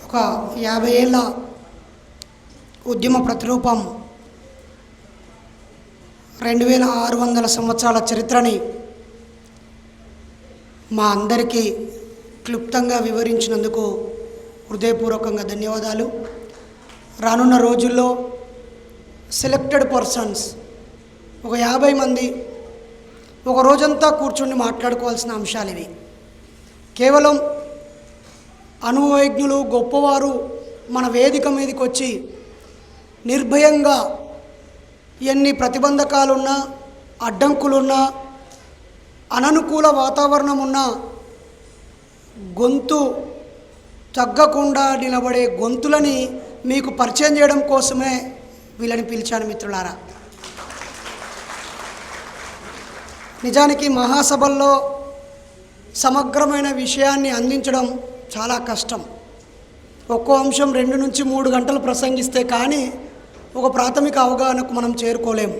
ఒక 50 ఏళ్ళ ఉద్యమ ప్రతిరూపం 2600 సంవత్సరాల చరిత్రని మా అందరికీ క్లుప్తంగా వివరించినందుకు హృదయపూర్వకంగా ధన్యవాదాలు. రానున్న రోజుల్లో సెలెక్టెడ్ పర్సన్స్ ఒక 50 మంది ఒక రోజంతా కూర్చుని మాట్లాడుకోవాల్సిన అంశాలు ఇవి. కేవలం అనుభవజ్ఞులు గొప్పవారు మన వేదిక మీదకి వచ్చి నిర్భయంగా ఎన్ని ప్రతిబంధకాలున్నా, అడ్డంకులున్నా, అననుకూల వాతావరణం ఉన్నా గొంతు తగ్గకుండా నిలబడే గొంతులని మీకు పరిచయం చేయడం కోసమే వీళ్ళని పిలిచాను మిత్రులారా. నిజానికి మహాసభల్లో సమగ్రమైన విషయాన్ని అందించడం చాలా కష్టం. ఒక్కో అంశం 2 నుంచి 3 గంటలు ప్రసంగిస్తే కానీ ఒక ప్రాథమిక అవగాహనకు మనం చేరుకోలేము.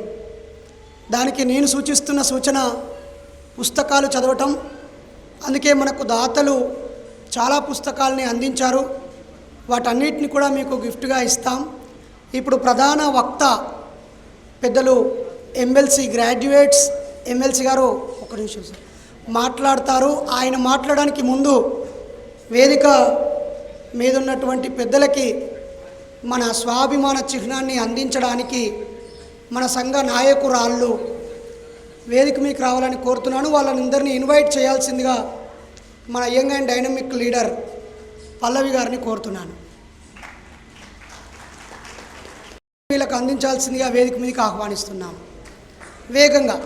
దానికి నేను సూచిస్తున్న సూచన పుస్తకాలు చదవటం. అందుకే మనకు దాతలు చాలా పుస్తకాలని అందించారు. వాటన్నిటిని కూడా మీకు గిఫ్ట్గా ఇస్తాం. ఇప్పుడు ప్రధాన వక్త పెద్దలు ఎమ్మెల్సీ గ్రాడ్యుయేట్స్ ఎమ్మెల్సీ గారు ఒక నిమిషం సార్ మాట్లాడతారు. ఆయన మాట్లాడడానికి ముందు వేదిక మీద ఉన్నటువంటి పెద్దలకి మన స్వాభిమాన చిహ్నాన్ని అందించడానికి మన సంఘ నాయకురాళ్ళు వేదిక మీకు రావాలని కోరుతున్నాను. వాళ్ళని అందరినీ ఇన్వైట్ చేయాల్సిందిగా మన యంగ్ అండ్ డైనమిక్ లీడర్ పల్లవి గారిని కోరుతున్నాను. వీళ్ళకు అందించాల్సిందిగా వేదిక మీదకి ఆహ్వానిస్తున్నాము. వేగంగా